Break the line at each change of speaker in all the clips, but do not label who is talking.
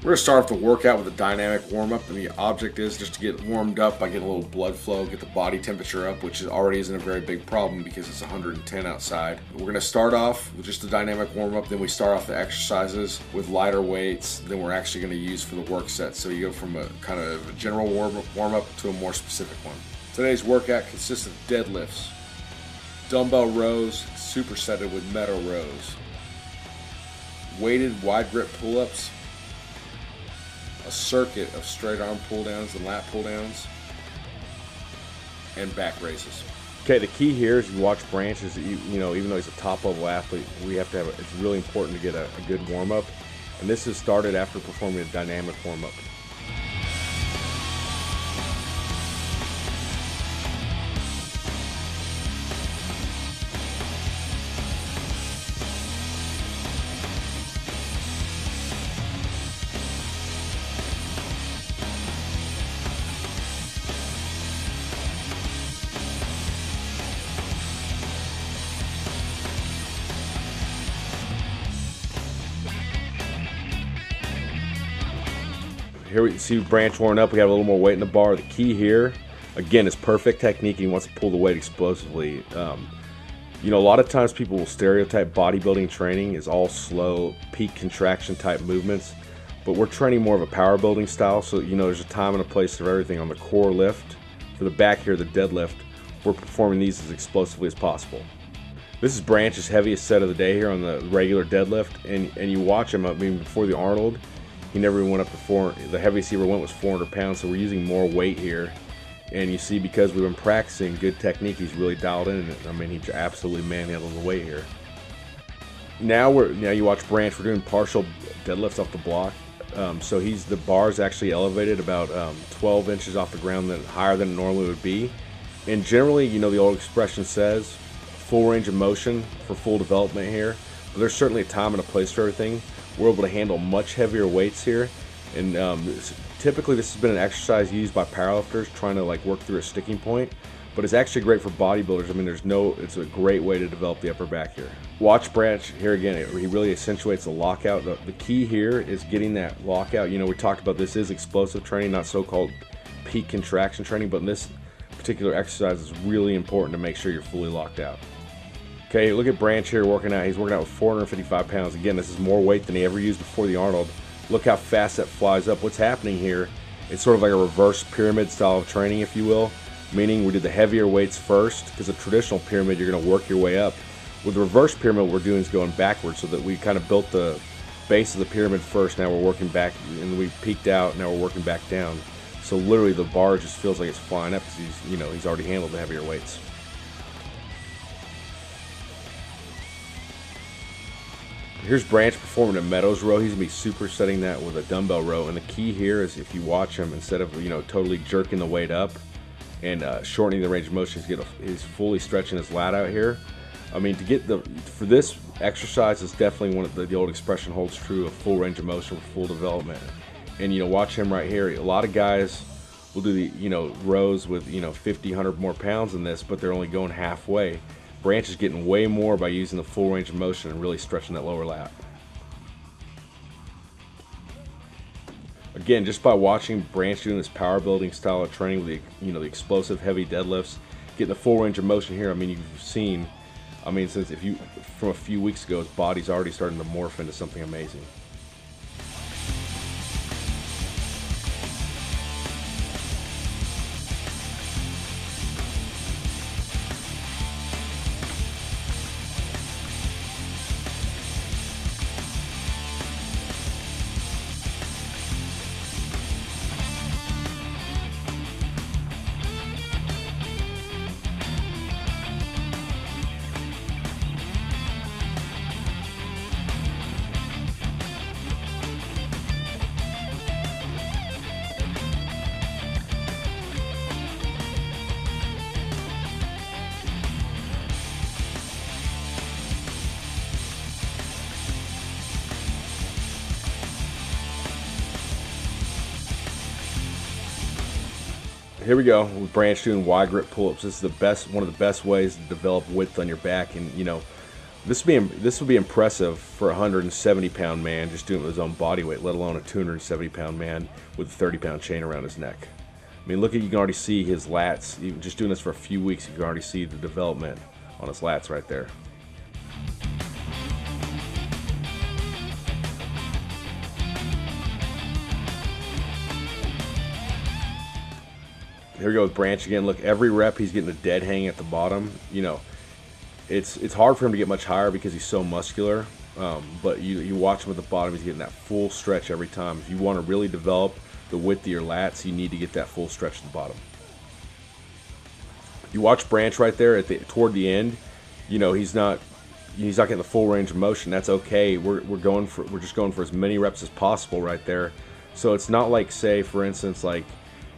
We're going to start off the workout with a dynamic warm-up, and the object is just to get warmed up by getting a little blood flow, get the body temperature up, which already isn't a very big problem because it's 110 outside. We're going to start off with just a dynamic warm-up, then we start off the exercises with lighter weights than we're actually going to use for the work set. So you go from a kind of a general warm-up to a more specific one. Today's workout consists of deadlifts, dumbbell rows supersetted with metal rows, weighted wide grip pull-ups, a circuit of straight arm pull downs and lat pull downs, and back raises.
Okay, the key here is you watch Branch is, even though he's a top level athlete, we have to have it's really important to get a good warm up, and this is started after performing a dynamic warm up. Here we see Branch warming up. We have a little more weight in the bar. The key here, again, is perfect technique. He wants to pull the weight explosively. A lot of times people will stereotype bodybuilding training as all slow, peak contraction type movements, but we're training more of a power building style. So, there's a time and a place for everything. On the core lift, for the back here, the deadlift, we're performing these as explosively as possible. This is Branch's heaviest set of the day here on the regular deadlift, and you watch him. Before the Arnold, he never even went up to the heaviest he ever went was 400 pounds, so we're using more weight here. And you see, because we've been practicing good technique, he's really dialed in. He absolutely manhandled the weight here. Now you watch Branch, we're doing partial deadlifts off the block. So the bar's actually elevated about 12 inches off the ground, higher than it normally would be. And generally, the old expression says, full range of motion for full development here. But there's certainly a time and a place for everything. We're able to handle much heavier weights here, and typically this has been an exercise used by powerlifters trying to work through a sticking point, but it's actually great for bodybuilders. It's a great way to develop the upper back here. Watch Branch here again. He really accentuates the lockout. The key here is getting that lockout. We talked about this is explosive training, not so-called peak contraction training, but in this particular exercise is really important to make sure you're fully locked out. Okay, look at Branch here working out. He's working out with 455 pounds. Again, this is more weight than he ever used before the Arnold. Look how fast that flies up. What's happening here, it's sort of like a reverse pyramid style of training, if you will, meaning we did the heavier weights first, because a traditional pyramid, you're going to work your way up. With the reverse pyramid, what we're doing is going backwards, so that we kind of built the base of the pyramid first. Now we're working back, and we peaked out, now we're working back down. So literally the bar just feels like it's flying up because he's already handled the heavier weights. Here's Branch performing a Meadows row. He's going to be supersetting that with a dumbbell row. And the key here is, if you watch him, instead of totally jerking the weight up and shortening the range of motion, he's fully stretching his lat out here. For this exercise, it's definitely one of the old expression holds true of full range of motion for full development. And watch him right here. A lot of guys will do the rows with 50, 100 more pounds than this, but they're only going halfway. Branch is getting way more by using the full range of motion and really stretching that lower lat. Again, just by watching Branch doing this power building style of training with the explosive heavy deadlifts, getting the full range of motion here. You've seen, from a few weeks ago, his body's already starting to morph into something amazing. Here we go with Branch doing wide grip pull-ups. This is one of the best ways to develop width on your back. And This would be impressive for a 170-pound man just doing it with his own body weight, let alone a 270-pound man with a 30-pound chain around his neck. I mean, look at, you can already see his lats. Even just doing this for a few weeks, you can already see the development on his lats right there. Here we go with Branch again. Look, every rep he's getting a dead hang at the bottom. You know, it's hard for him to get much higher because he's so muscular. But you watch him at the bottom, he's getting that full stretch every time. If you want to really develop the width of your lats, you need to get that full stretch at the bottom. You watch Branch right there toward the end. You know, he's not getting the full range of motion. That's okay. We're just going for as many reps as possible right there. So it's not like, say, for instance, like,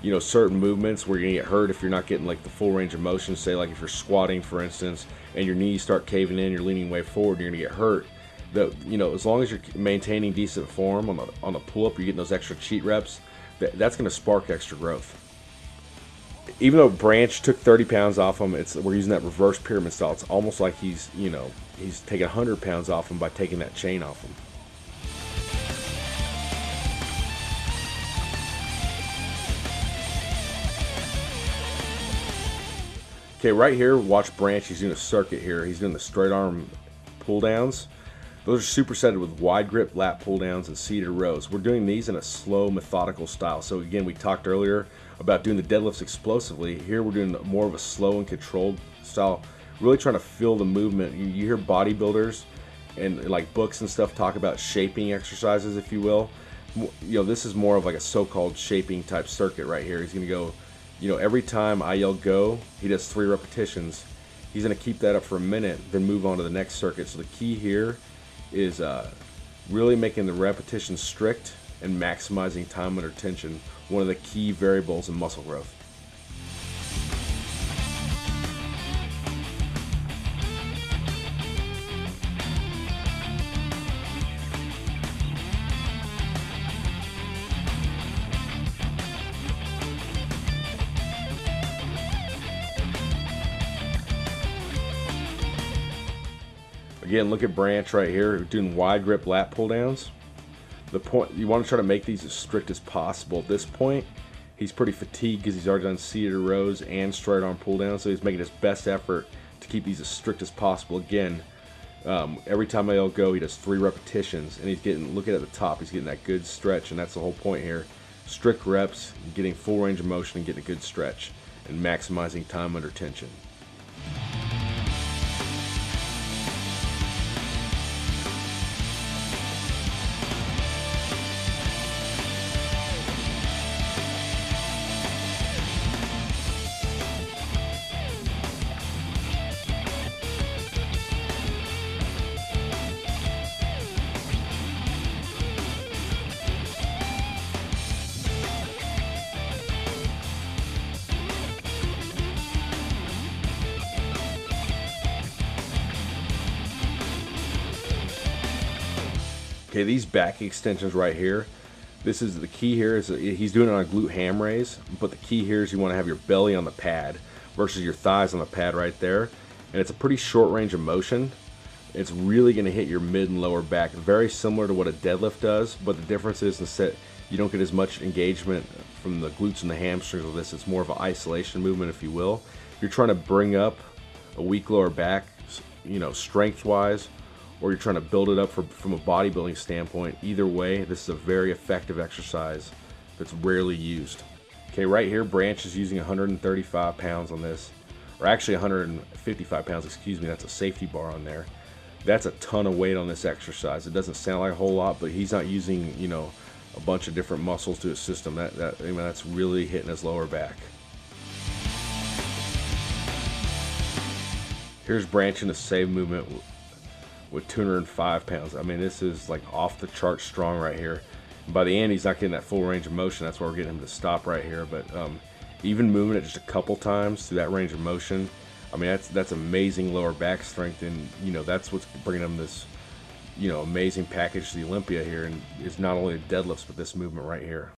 you know, certain movements where you're gonna get hurt if you're not getting like the full range of motion. Say like if you're squatting, for instance, and your knees start caving in, you're leaning way forward, you're gonna get hurt. You know, as long as you're maintaining decent form on the pull-up, you're getting those extra cheat reps. That's gonna spark extra growth. Even though Branch took 30 pounds off him, we're using that reverse pyramid style. It's almost like he's taking 100 pounds off him by taking that chain off him. Okay, right here, watch Branch. He's doing a circuit here. He's doing the straight arm pull downs. Those are supersetted with wide grip lat pull downs and seated rows. We're doing these in a slow, methodical style. So again, we talked earlier about doing the deadlifts explosively. Here we're doing more of a slow and controlled style, really trying to feel the movement. You hear bodybuilders and like books and stuff talk about shaping exercises, if you will. You know, this is more of like a so-called shaping type circuit right here. He's gonna go, you know, every time I yell go, he does 3 repetitions. He's going to keep that up for a minute, then move on to the next circuit. So the key here is really making the repetitions strict and maximizing time under tension, one of the key variables in muscle growth. Again, look at Branch right here, doing wide grip lat pull downs. The point, you want to try to make these as strict as possible. At this point, he's pretty fatigued because he's already done seated rows and straight arm pull downs, so he's making his best effort to keep these as strict as possible. Again, every time I yell go, he does 3 repetitions, and he's getting, look at the top, he's getting that good stretch, and that's the whole point here. Strict reps, getting full range of motion, and getting a good stretch, and maximizing time under tension. Okay, these back extensions right here, this is the key here, is he's doing it on a glute ham raise, but the key here is you want to have your belly on the pad versus your thighs on the pad right there. And it's a pretty short range of motion. It's really going to hit your mid and lower back, very similar to what a deadlift does, but the difference is instead you don't get as much engagement from the glutes and the hamstrings with this. It's more of an isolation movement, if you will. If you're trying to bring up a weak lower back, you know, strength-wise, or you're trying to build it up from a bodybuilding standpoint, either way, this is a very effective exercise that's rarely used. Okay, right here, Branch is using 135 pounds on this, or actually 155 pounds, excuse me, that's a safety bar on there. That's a ton of weight on this exercise. It doesn't sound like a whole lot, but he's not using, you know, a bunch of different muscles to assist him. I mean, that's really hitting his lower back. Here's Branch in the save movement with 205 pounds. I mean, this is like off the chart strong right here. And by the end, he's not getting that full range of motion. That's why we're getting him to stop right here. But even moving it just a couple times through that range of motion, I mean, that's amazing lower back strength, and you know that's what's bringing him this, you know, amazing package to the Olympia here, and it's not only the deadlifts but this movement right here.